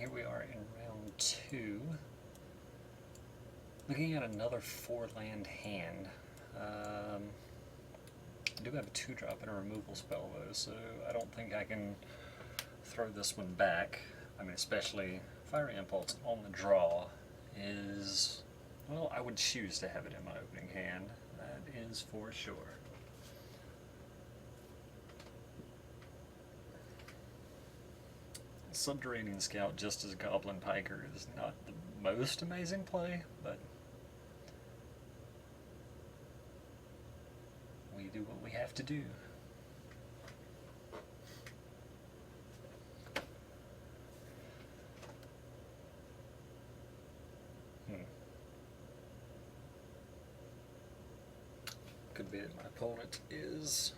here we are in round 2. Looking at another 4-land hand. I do have a 2-drop and a removal spell though, so I don't think I can throw this one back. I mean, especially Fiery Impulse on the draw is, well, I would choose to have it in my opening hand. That is for sure. Subterranean Scout just as Goblin Piker is not the most amazing play, but we do what we have to do. Could be that my opponent is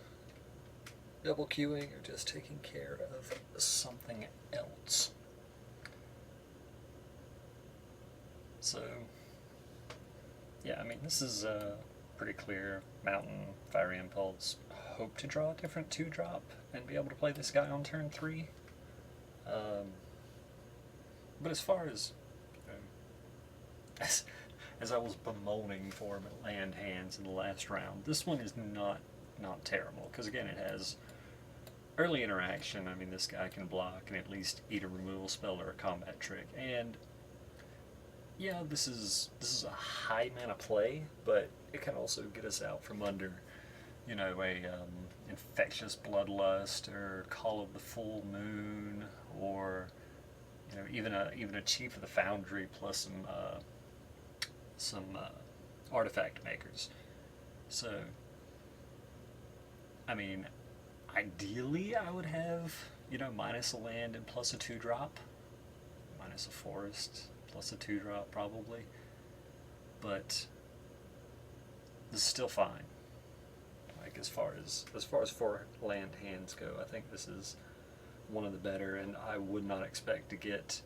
double queuing or just taking care of something else. So, yeah, I mean, this is pretty clear. Mountain, Fiery Impulse. Hope to draw a different 2-drop and be able to play this guy on turn 3. But as far as, as I was bemoaning for land hands in the last round, this one is not terrible, because again, it has early interaction. I mean, this guy can block and at least eat a removal spell or a combat trick, and yeah, this is a high mana play, but it can also get us out from under, you know, a Infectious Bloodlust or Call of the Full Moon, or you know, even a Chief of the Foundry plus some artifact makers. So, I mean, ideally I would have, you know, minus a land and plus a 2-drop, minus a forest, plus a 2-drop probably, but this is still fine. Like as far as 4-land hands go, I think this is one of the better, and I would not expect to get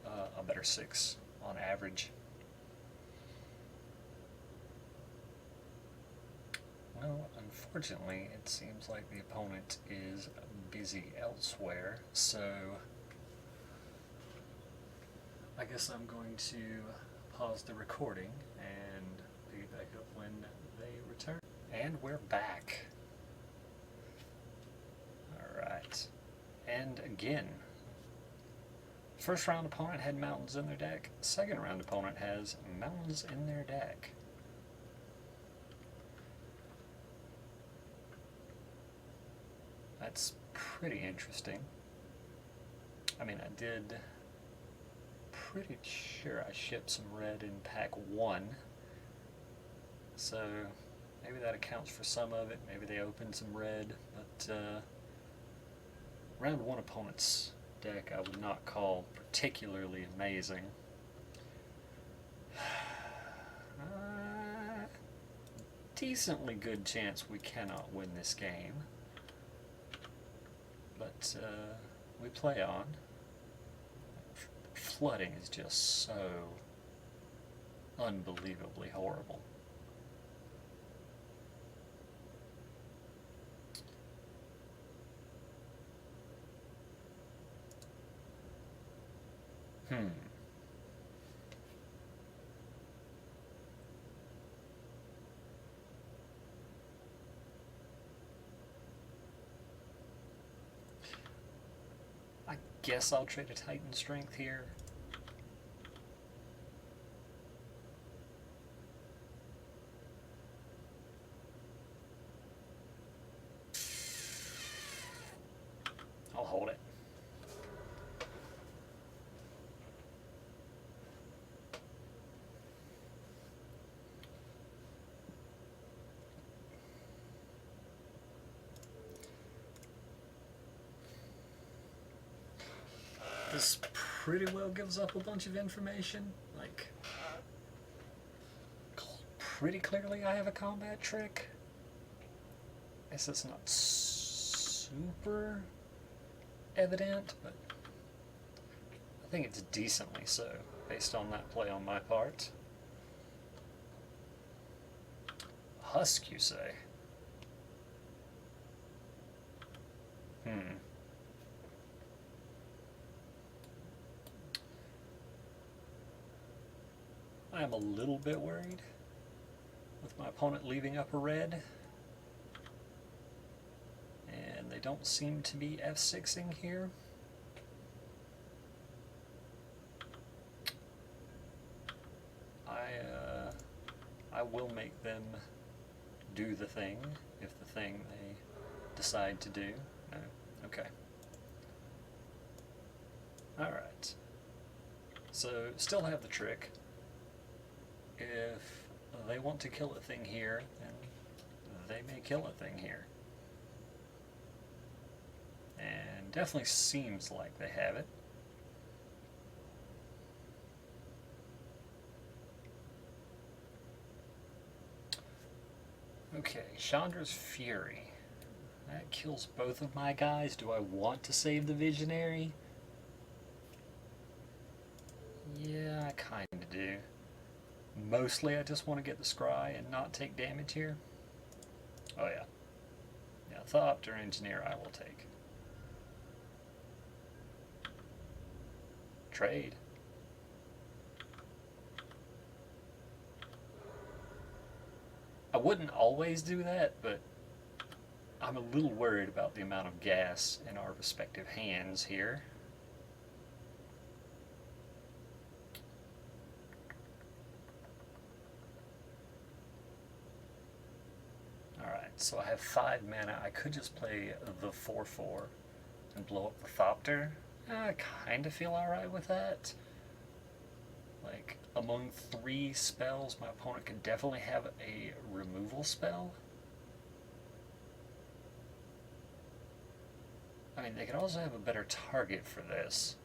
a better 6 on average. Well, unfortunately, it seems like the opponent is busy elsewhere, so I guess I'm going to pause the recording and pick it back up when they return. And we're back. Alright. And again, first round opponent had mountains in their deck. Second round opponent has mountains in their deck. That's pretty interesting. I mean, I did pretty sure I shipped some red in pack 1, so maybe that accounts for some of it. Maybe they opened some red, but round 1 opponent's deck I would not call particularly amazing. Decently good chance we cannot win this game, but we play on. Flooding is just so unbelievably horrible. I guess I'll trade a Titan Strength here. I'll hold it. This pretty well gives up a bunch of information. Like, pretty clearly I have a combat trick. I guess it's not super evident, but I think it's decently so, based on that play on my part. Husk, you say? I am a little bit worried with my opponent leaving up a red. And they don't seem to be F6ing here. I will make them do the thing, if the thing they decide to do. No? Okay. Alright. So, still have the trick. If they want to kill a thing here, then they may kill a thing here. And definitely seems like they have it. Okay, Chandra's Fury. That kills both of my guys. Do I want to save the Visionary? Yeah, I kinda do. Mostly I just want to get the Scry and not take damage here. Oh yeah. Yeah, Thopter Engineer I will take. Trade. I wouldn't always do that, but I'm a little worried about the amount of gas in our respective hands here. Alright, so I have 5 mana. I could just play the 4/4 and blow up the Thopter. I kind of feel alright with that. Like, among 3 spells, my opponent can definitely have a removal spell. I mean, they could also have a better target for this.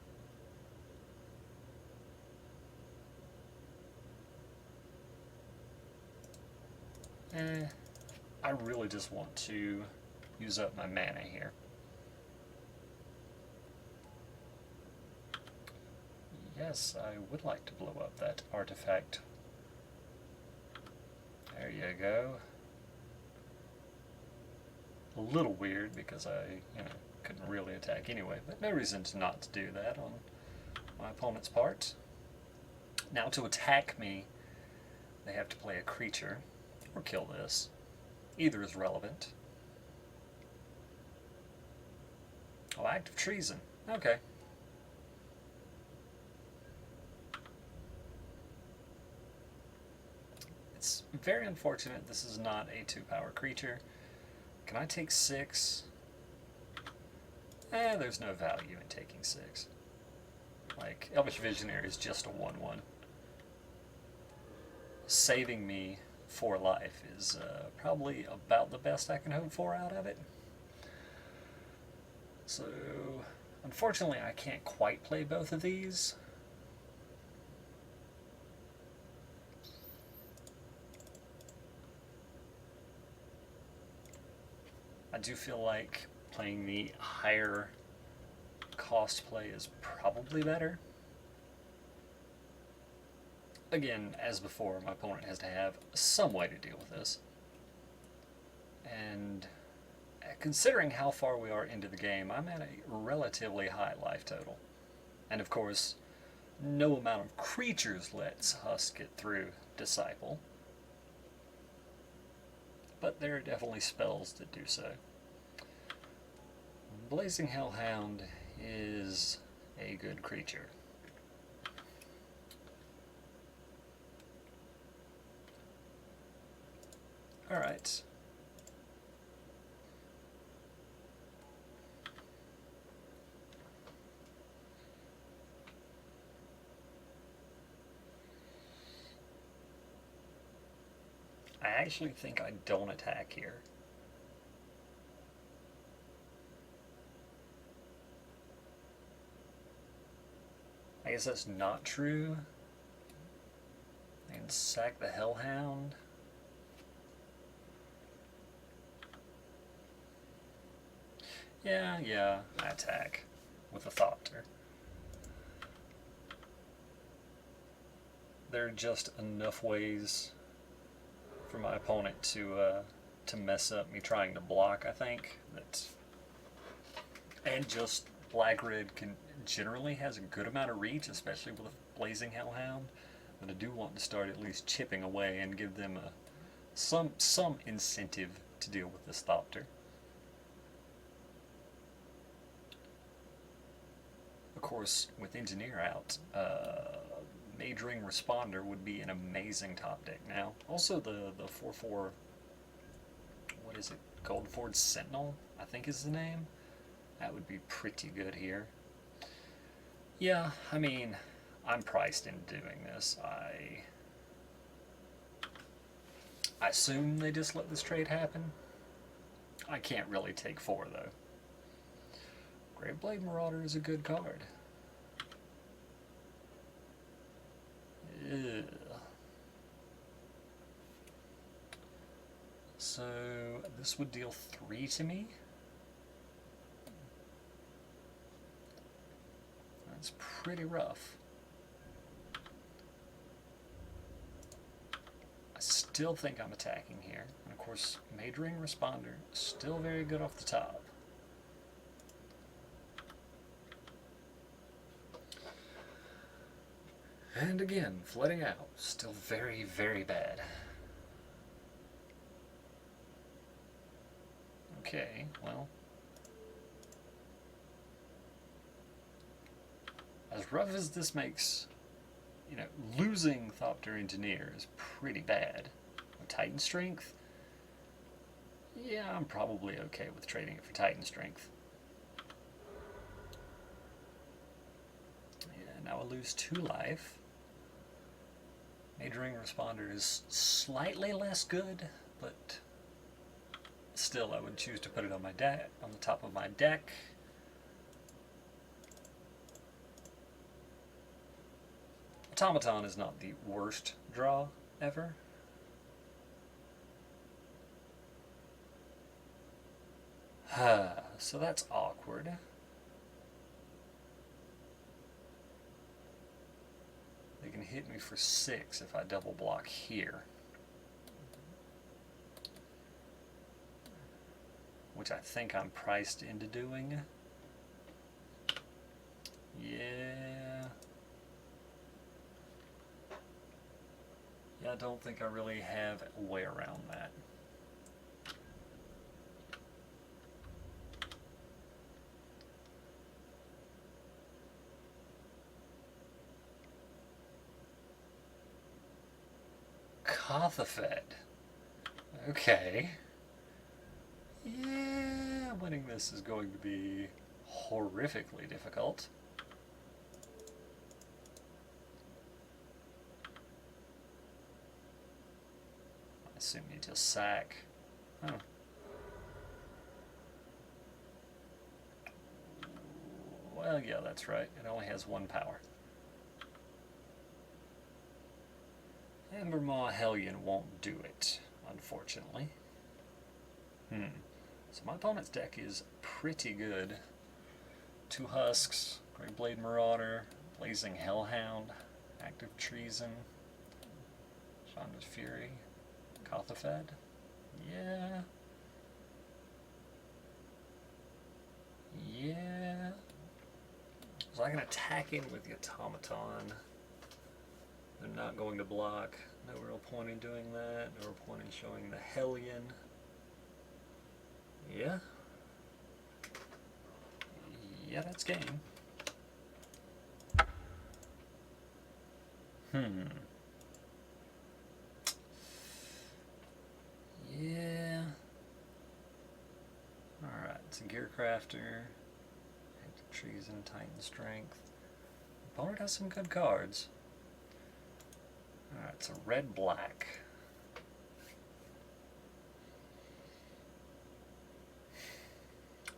I really just want to use up my mana here. Yes, I would like to blow up that artifact. There you go. A little weird because I, couldn't really attack anyway, but no reason to not to do that on my opponent's part. Now to attack me, they have to play a creature or kill this. Either is relevant. Oh, act of treason. Okay. It's very unfortunate this is not a 2-power creature. Can I take 6? There's no value in taking 6. Like, Elvish Visionary is just a 1/1. Saving me 4 life is probably about the best I can hope for out of it. So, unfortunately I can't quite play both of these. I do feel like playing the higher cost play is probably better. Again, as before, my opponent has to have some way to deal with this. And considering how far we are into the game, I'm at a relatively high life total. And of course, no amount of creatures lets us get through Disciple. But there are definitely spells that do so. Blazing Hellhound is a good creature. Alright. I actually think I don't attack here. I guess that's not true. I can sack the Hellhound. Yeah, I attack with a Thopter. There are just enough ways for my opponent to mess up me trying to block, I think. And just Black Red generally has a good amount of reach, especially with a Blazing Hellhound. But I do want to start at least chipping away and give them some incentive to deal with this Thopter. Of course, with Engineer out, Mage Ring Responder would be an amazing top deck now. Also, the 4/4, what is it? Goldforge Sentinel, I think is the name. That would be pretty good here. Yeah, I mean, I'm priced into doing this. I assume they just let this trade happen. I can't really take 4 though. Graveblade Marauder is a good card. Ugh. So this would deal 3 to me. That's pretty rough. I still think I'm attacking here. And of course, Mage Ring Responder, still very good off the top. And again, flooding out, still very, very bad. Okay, well. As rough as this makes, you know, losing Thopter Engineer is pretty bad. With Titan Strength, yeah, I'm probably okay with trading it for Titan Strength. Yeah, now I lose 2 life. Mage Ring Responder is slightly less good, but still I would choose to put it on my deck, on the top of my deck. Automaton is not the worst draw ever. So that's awkward. They can hit me for 6 if I double block here. Which I think I'm priced into doing. Yeah. Yeah, I don't think I really have a way around that. Kothafed. Okay. Yeah, winning this is going to be horrifically difficult. I assume you just sack. Huh. Well, yeah, that's right. It only has 1 power. Embermaw Hellion won't do it, unfortunately. So my opponent's deck is pretty good. 2 Husks, Graveblade Marauder, Blazing Hellhound, Active Treason, Chandra's Fury, Kothafed. Yeah. Yeah. So I can attack in with the Automaton. They're not going to block. No real point in doing that. No real point in showing the Hellion. Yeah. Yeah, that's game. Yeah. Alright, it's a Gear Crafter. Active Treason, Titan Strength. Opponent has some good cards. Alright, it's a red-black.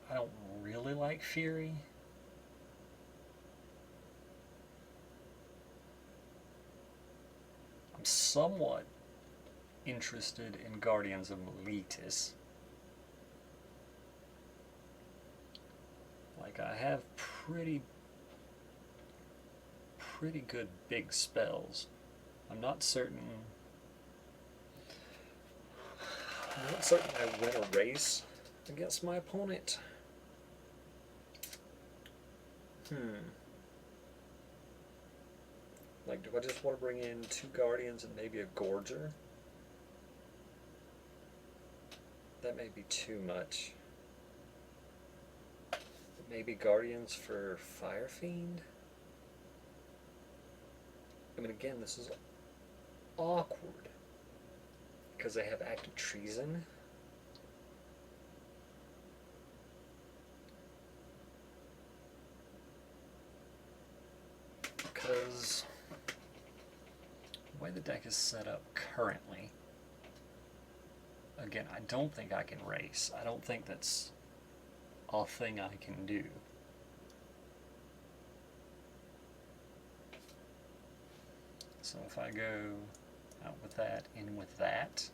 I don't really like Fury. I'm somewhat interested in Guardians of Meletis. Like, I have pretty good big spells. I'm not certain I win a race against my opponent. Like, think. Do I just want to bring in 2 Guardians and maybe a Gorger? That may be too much. Maybe Guardians for Fire Fiend? I mean, again, this is awkward because they have active treason. Because the way the deck is set up currently, again, I don't think I can race. I don't think that's a thing I can do. So if I go out with that, in with that,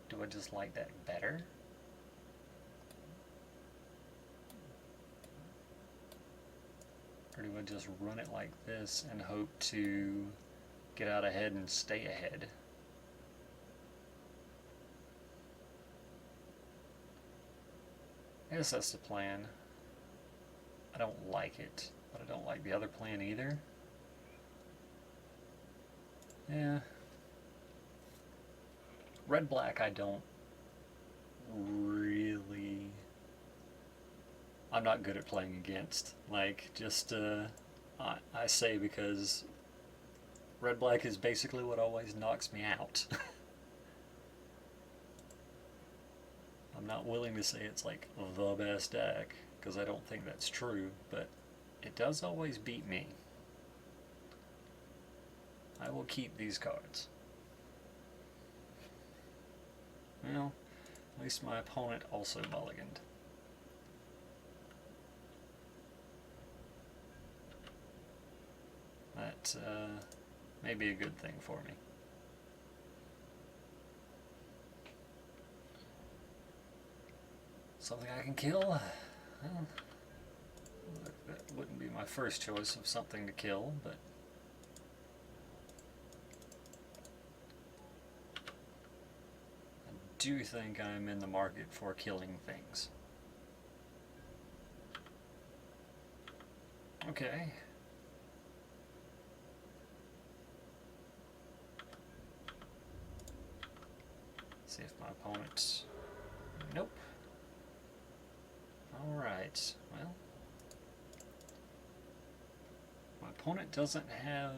do I just like that better? Or do I just run it like this and hope to get out ahead and stay ahead? I guess that's the plan. I don't like it, but I don't like the other plan either. Yeah. Red-black I don't really... I'm not good at playing against. Like, just, I say because red-black is basically what always knocks me out. I'm not willing to say it's like the best deck, because I don't think that's true, but it does always beat me. I will keep these cards. Well, at least my opponent also mulliganed. That may be a good thing for me. Something I can kill? Well, that wouldn't be my first choice of something to kill, but I do think I'm in the market for killing things. Okay. See if my opponent... Nope. Alright, well, my opponent doesn't have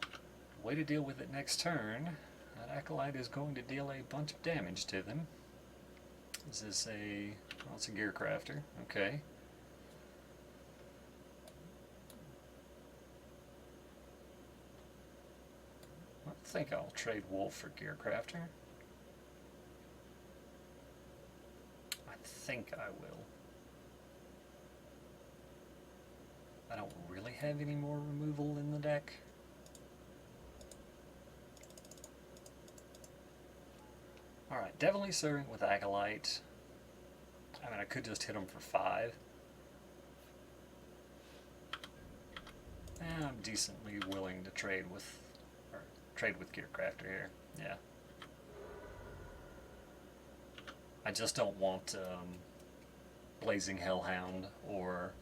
a way to deal with it next turn. That Acolyte is going to deal a bunch of damage to them. Is this a... well, it's a Gear Crafter, okay. I think I'll trade Wolf for Gear Crafter. I think I will. I don't really have any more removal in the deck. Alright, definitely serving with Acolyte. I mean, I could just hit him for 5. I'm decently willing to trade with Gear Crafter here. Yeah. I just don't want Blazing Hellhound or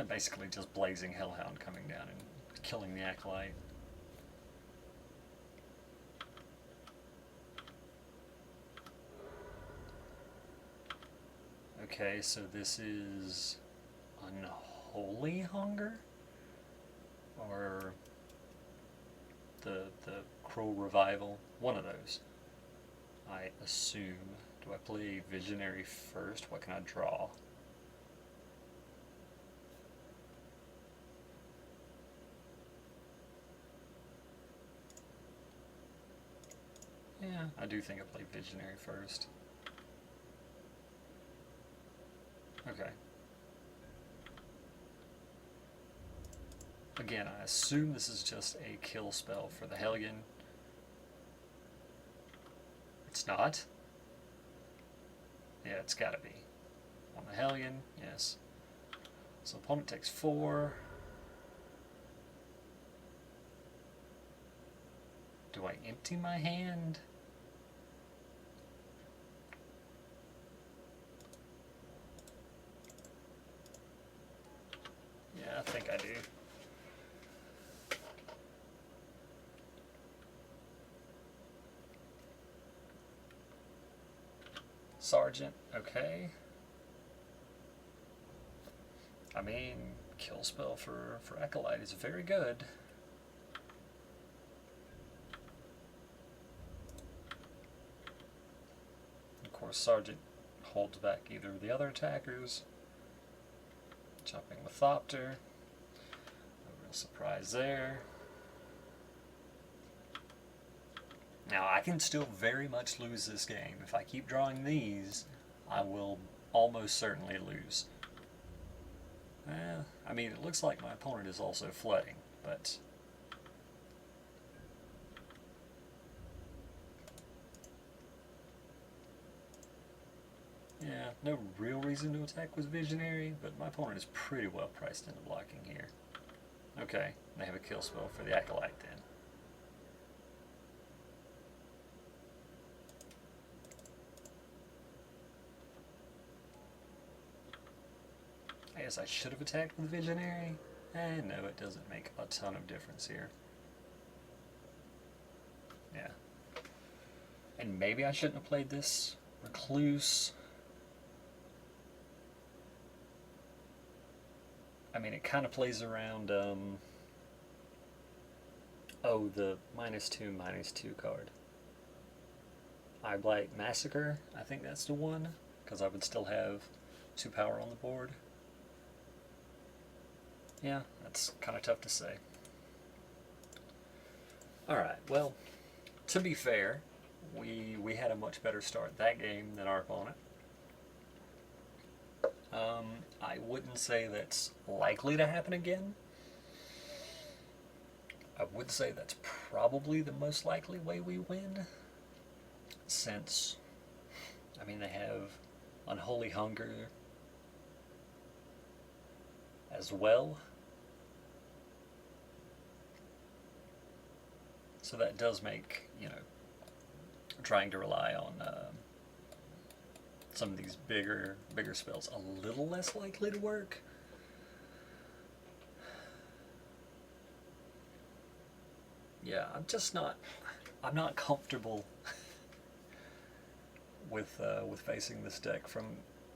basically just Blazing Hellhound coming down and killing the Acolyte. Okay, so this is Unholy Hunger? Or the Crow Revival? One of those, I assume. Do I play Visionary first? What can I draw? Yeah, I do think I play Visionary first. Okay. Again, I assume this is just a kill spell for the Hellion. It's not? Yeah, it's gotta be. On the Hellion, yes. So opponent takes 4. Do I empty my hand? Sergeant, okay. I mean, kill spell for Acolyte is very good. Of course, Sergeant holds back either of the other attackers. Jumping with Thopter. No real surprise there. Now, I can still very much lose this game. If I keep drawing these, I will almost certainly lose. I mean, it looks like my opponent is also flooding, but... yeah, no real reason to attack with Visionary, but my opponent is pretty well priced into blocking here. Okay, they have a kill spell for the Acolyte then. I guess I should have attacked with Visionary. No, it doesn't make a ton of difference here. Yeah. And maybe I shouldn't have played this Recluse. I mean, it kind of plays around, oh, the -2/-2 card. Eye Blight Massacre, I think that's the one, because I would still have 2 power on the board. Yeah, that's kind of tough to say. Alright, well, to be fair, we had a much better start that game than our opponent. I wouldn't say that's likely to happen again. I would say that's probably the most likely way we win, since, I mean, they have Unholy Hunger as well. So that does make, you know, trying to rely on some of these bigger spells a little less likely to work. Yeah, I'm not comfortable with facing this deck from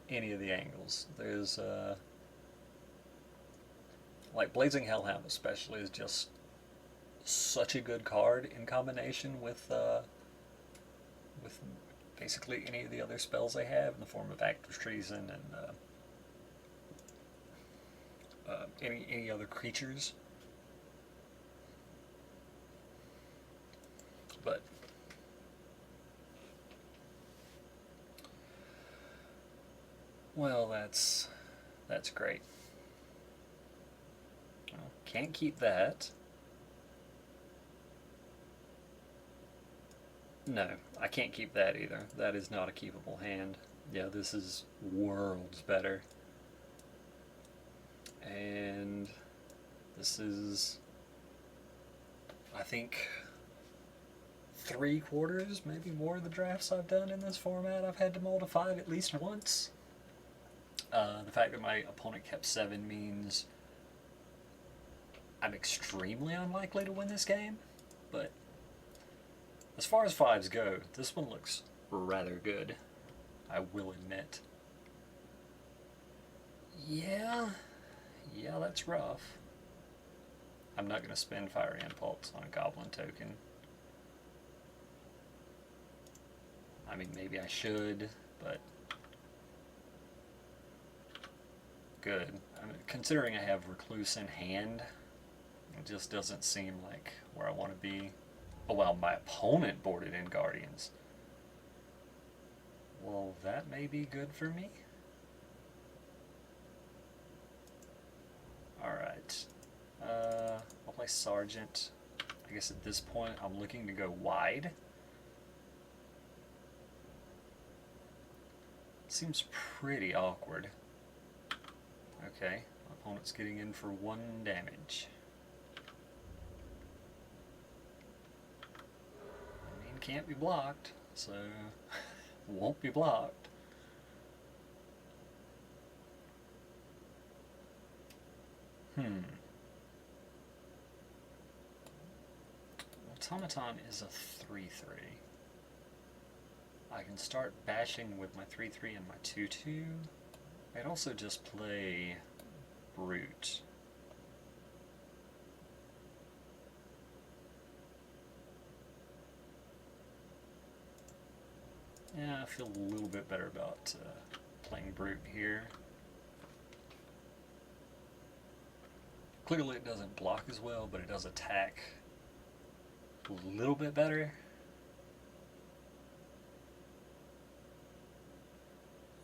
any of the angles. There's like Blazing Hellhound especially is just such a good card in combination with basically any of the other spells they have in the form of Active Treason and any other creatures. But well, that's great. Well, can't keep that. No, I can't keep that either. That is not a keepable hand. Yeah, this is worlds better. And this is, I think, 3/4, maybe more of the drafts I've done in this format I've had to mull to 5 at least once. The fact that my opponent kept 7 means I'm extremely unlikely to win this game, but as far as 5s go, this one looks rather good, I will admit. Yeah, that's rough. I'm not going to spend Fiery Impulse on a Goblin token. I mean, maybe I should, but good. I mean, considering I have Recluse in hand, it just doesn't seem like where I want to be. Oh, well, my opponent boarded in Guardians. Well, that may be good for me. Alright. I'll play Sergeant. I guess at this point I'm looking to go wide. Seems pretty awkward. Okay, my opponent's getting in for 1 damage. Can't be blocked, so won't be blocked. Automaton is a 3/3. I can start bashing with my 3/3 and my 2/2. I could also just play Brute. Yeah, I feel a little bit better about playing Brute here. Clearly it doesn't block as well, but it does attack a little bit better.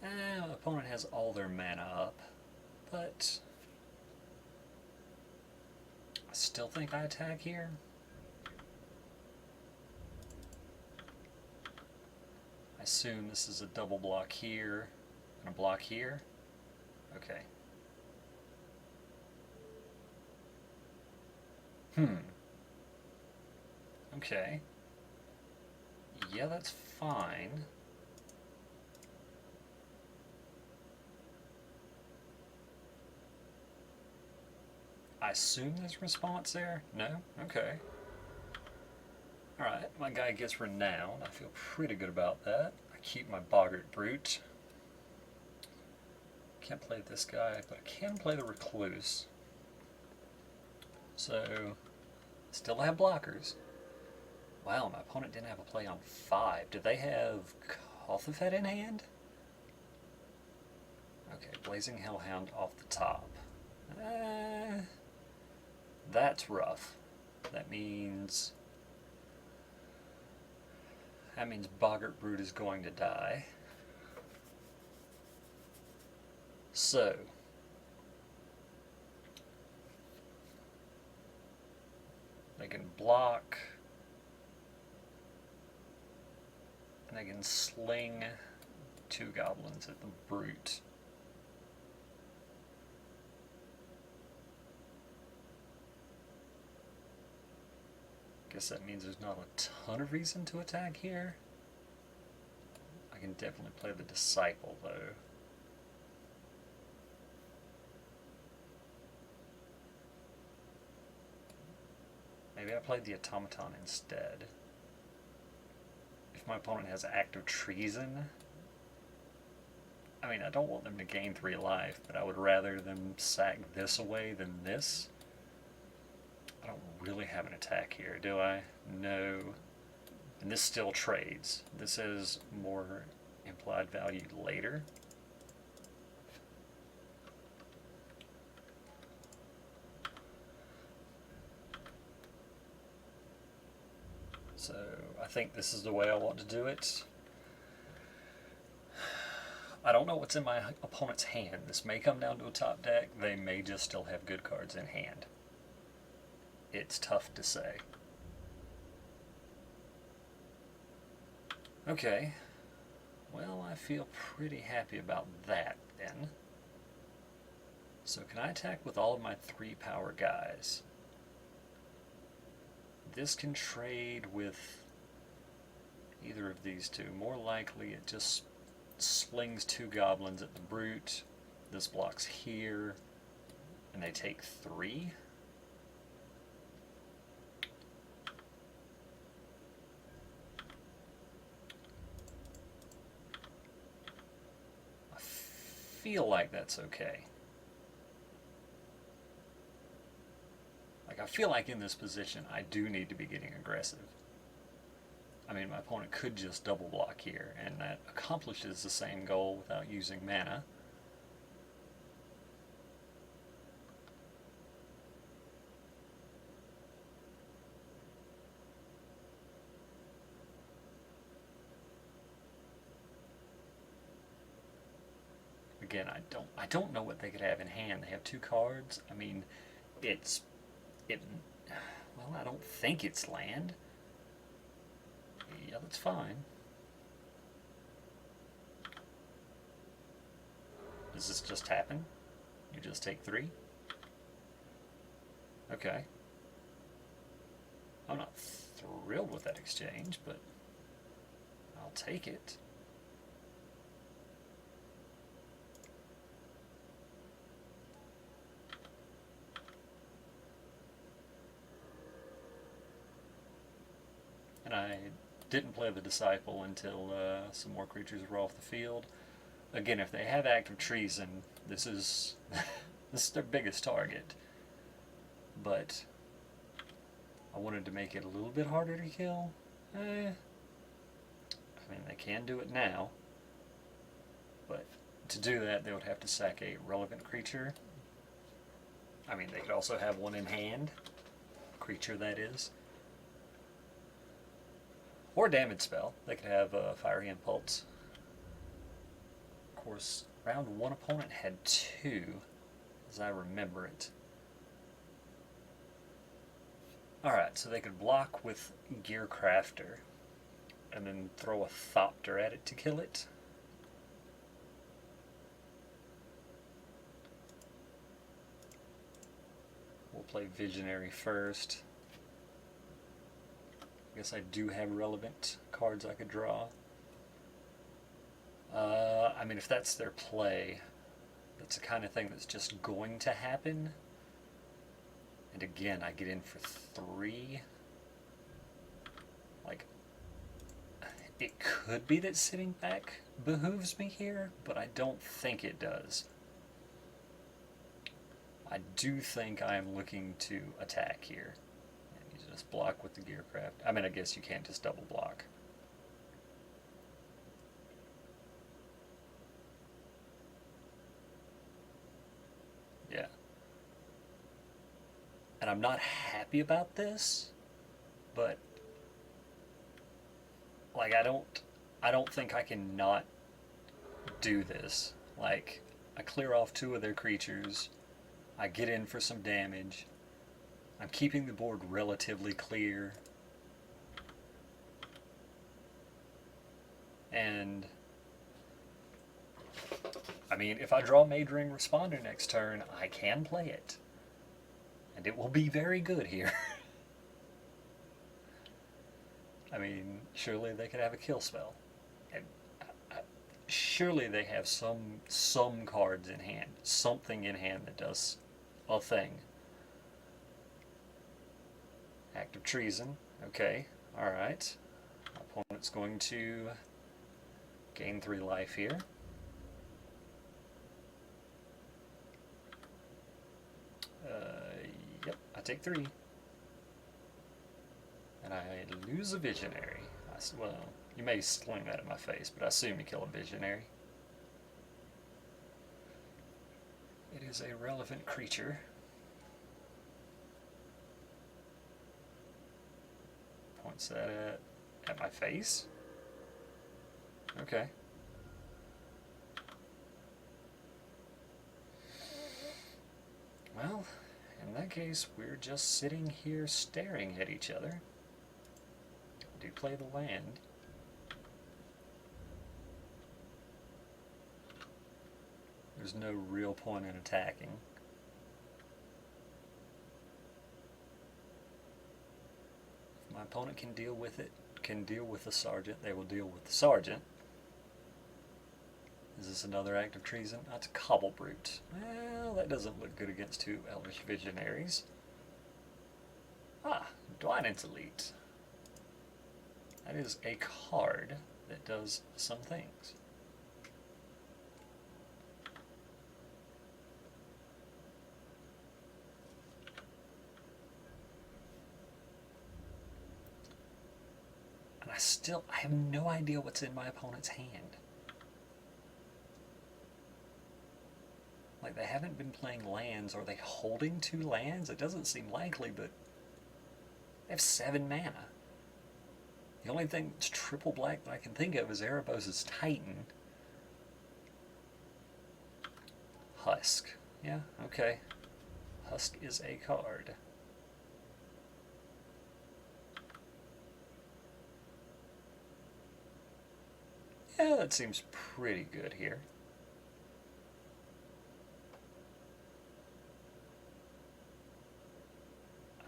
My opponent has all their mana up, but I still think I attack here. I assume this is a double block here and a block here. Okay. Okay. Yeah, that's fine. I assume there's response there? No? Okay. Alright, my guy gets renowned. I feel pretty good about that. I keep my Boggart Brute. Can't play this guy, but I can play the Recluse. So, still have blockers. Wow, my opponent didn't have a play on 5. Did they have Kothafet in hand? Okay, Blazing Hellhound off the top. That's rough. That means Boggart Brute is going to die. So they can block, and they can sling 2 goblins at the Brute. Guess that means there's not a ton of reason to attack here. I can definitely play the Disciple though. Maybe I played the Automaton instead. If my opponent has active treason, I mean, I don't want them to gain 3 life, but I would rather them sack this away than this. I don't really have an attack here, do I? No. And this still trades. This is more implied value later. So I think this is the way I want to do it. I don't know what's in my opponent's hand. This may come down to a top deck. They may just still have good cards in hand. It's tough to say. Okay. Well, I feel pretty happy about that then. So can I attack with all of my 3 power guys? This can trade with either of these two. More likely it just slings 2 goblins at the Brute. This blocks here, and they take 3. I feel like that's okay. Like, I feel like in this position I do need to be getting aggressive. I mean, my opponent could just double block here, and that accomplishes the same goal without using mana. Again, I don't know what they could have in hand. They have 2 cards. I mean, well, I don't think it's land. Yeah, that's fine. Does this just happen? You just take 3? Okay. I'm not thrilled with that exchange, but I'll take it. And I Didn't play the Disciple until some more creatures were off the field. Again, if they have active treason, this is this is their biggest target. But I wanted to make it a little bit harder to kill. I mean, they can do it now, but to do that, they would have to sack a relevant creature. I mean, they could also have one in hand, creature that is, or a damage spell. They could have a Fiery Impulse. Of course, round one opponent had 2, as I remember it. Alright, so they could block with Gear Crafter, and then throw a Thopter at it to kill it. We'll play Visionary first. I guess I do have relevant cards I could draw. I mean, if that's their play, that's the kind of thing that's just going to happen. And again, I get in for 3. Like, it could be that sitting back behooves me here, but I don't think it does. I do think I am looking to attack here. And you just block with the Gearcraft. I mean, I guess you can't just double block. Yeah. And I'm not happy about this, but like I don't think I can not do this. Like, I clear off 2 of their creatures, I get in for some damage, I'm keeping the board relatively clear, and I mean, if I draw Mage Ring Responder next turn, I can play it. And it will be very good here. I mean, surely they could have a kill spell. And surely they have some cards in hand. Something in hand that does a thing. Act of Treason. Okay, alright. My opponent's going to gain 3 life here. Yep, I take 3. And I lose a Visionary. Well, you may sling that in my face, but I assume you kill a Visionary. It is a relevant creature. Points that at my face. Okay. Well, in that case, we're just sitting here staring at each other. I do play the land. There's no real point in attacking. If my opponent can deal with it, can deal with the Sergeant, they will deal with the Sergeant. Is this another act of treason? That's a Cobble Brute. Well, that doesn't look good against 2 Elvish Visionaries. Ah, Dwynen's Elite. That is a card that does some things. And I have no idea what's in my opponent's hand. Like, they haven't been playing lands. Are they holding 2 lands? It doesn't seem likely, but they have 7 mana. The only thing that's triple black that I can think of is Erebos' Titan. Husk. Yeah, okay. Husk is a card. Yeah, that seems pretty good here.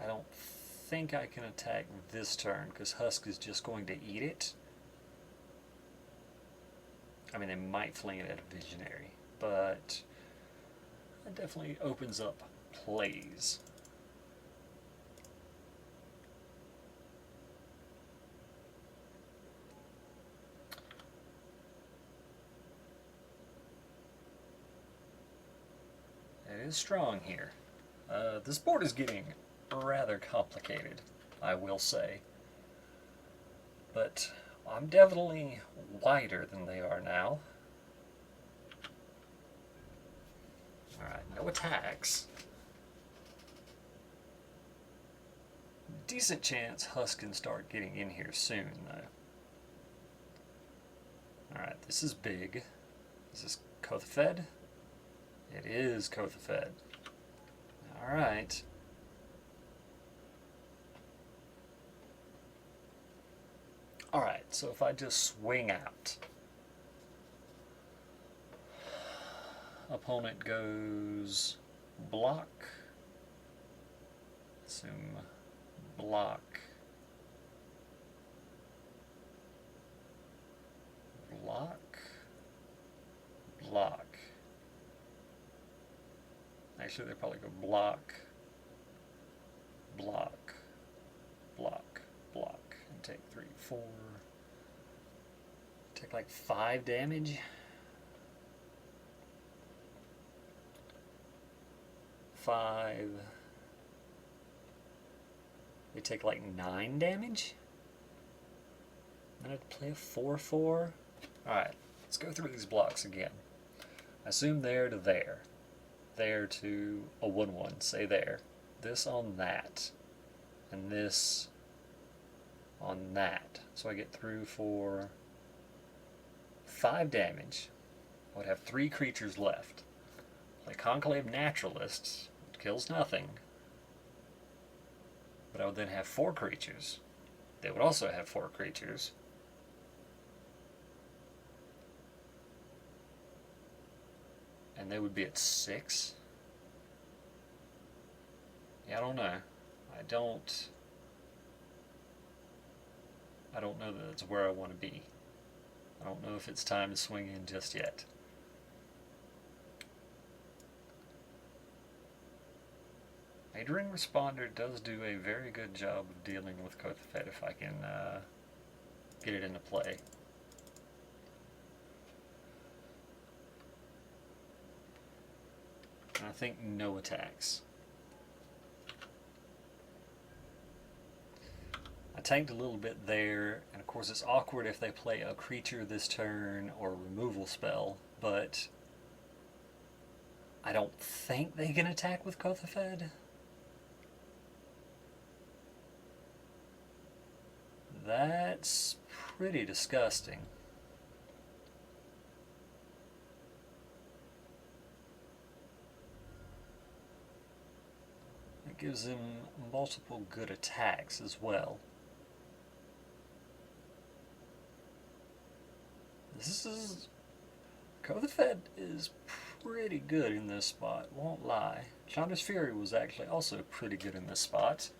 I don't think I can attack this turn because Husk is just going to eat it. I mean, they might fling it at a Visionary, but that definitely opens up plays. is strong here. This board is getting rather complicated, I will say. But I'm definitely wider than they are now. Alright, no attacks. Decent chance Husk can start getting in here soon, though. Alright, this is big. Is this Kothafed? It is Kothafed. Alright. Alright, so if I just swing out, opponent goes block, assume block, block, block. Actually, they probably go block, block, block, block, and take 3, 4. Take like 5 damage. 5. They take like 9 damage. Then I'd play a 4/4. Alright, let's go through these blocks again. I assume there to there. There to a 1/1, say there. This on that. And this on that. So I get through for 5 damage. I would have 3 creatures left. Play Conclave Naturalists, which kills nothing. But I would then have 4 creatures. They would also have 4 creatures. And they would be at 6. Yeah, I don't know. I don't know that it's where I want to be. I don't know if it's time to swing in just yet. Majoring Responder does do a very good job of dealing with Kothafed if I can get it into play. And I think no attacks. I tanked a little bit there, and of course it's awkward if they play a creature this turn or a removal spell, but I don't think they can attack with Kothafed. That's pretty disgusting. It gives him multiple good attacks as well. Kothafed is pretty good in this spot, won't lie. Chandra's Fury was actually also pretty good in this spot.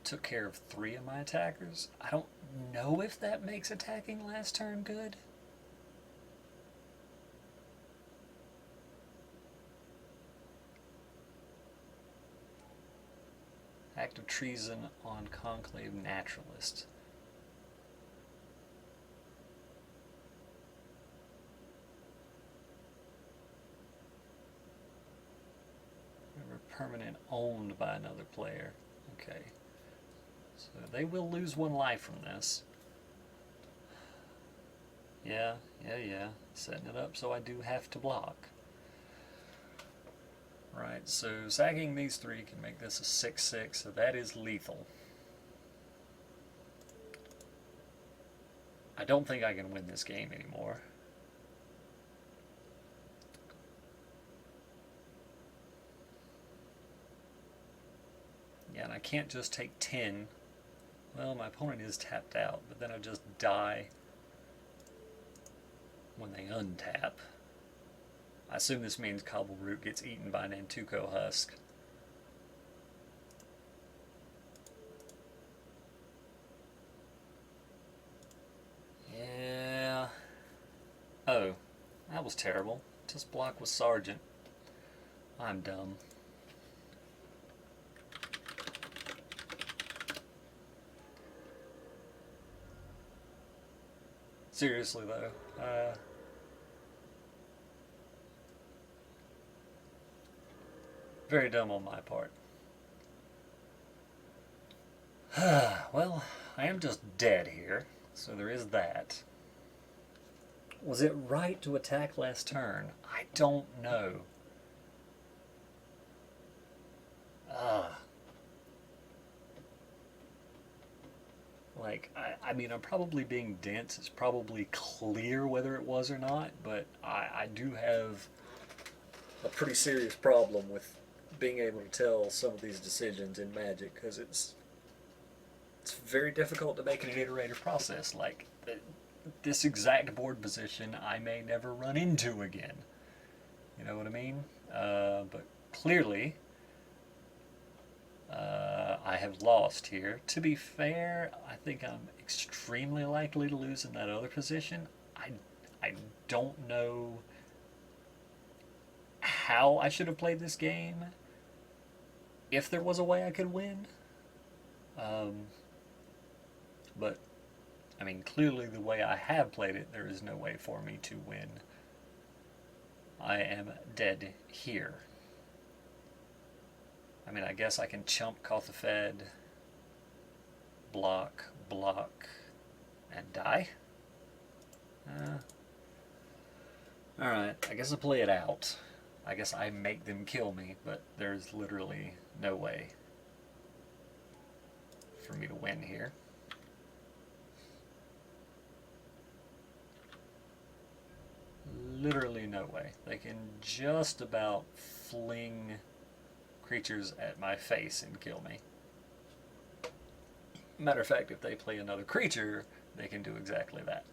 Took care of 3 of my attackers. I don't know if that makes attacking last turn good. Act of treason on Conclave Naturalist. Remember, permanent owned by another player. Okay. So they will lose 1 life from this. Yeah. Setting it up so I do have to block. Right, so sagging these 3 can make this a 6/6, so that is lethal. I don't think I can win this game anymore. Yeah, and I can't just take 10. Well, my opponent is tapped out, but then I just die when they untap. I assume this means Cobble Root gets eaten by an MTGO Husk. Yeah. Oh, that was terrible. Just block with Sergeant. I'm dumb. Seriously though, very dumb on my part. Well, I am just dead here, so there is that. Was it right to attack last turn? I don't know. Ah. Like, I mean, I'm probably being dense. It's probably clear whether it was or not, but I do have a pretty serious problem with being able to tell some of these decisions in Magic, because it's very difficult to make an iterative process. Like, this exact board position I may never run into again. You know what I mean? But clearly, I have lost here. To be fair, I think I'm extremely likely to lose in that other position. I don't know how I should have played this game, if there was a way I could win. But, I mean, clearly the way I have played it, there is no way for me to win. I am dead here. I mean, I guess I can chump Kothafed, block, block, and die. Alright, I guess I'll play it out. I guess I make them kill me, but there's literally no way for me to win here. Literally no way. They can just about fling creatures at my face and kill me. Matter of fact, if they play another creature, they can do exactly that.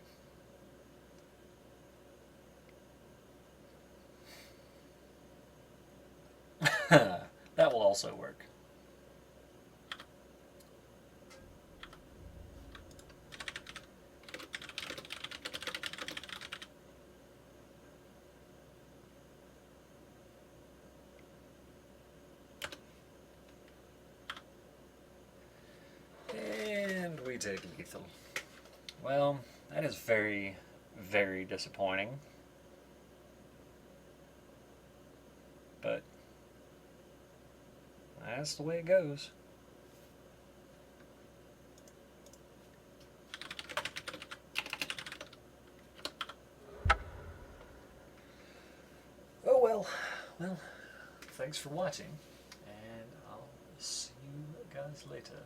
That will also work. And we take lethal. Well, that is very, very disappointing. But that's the way it goes. Oh well. Well, thanks for watching, and I'll see you guys later.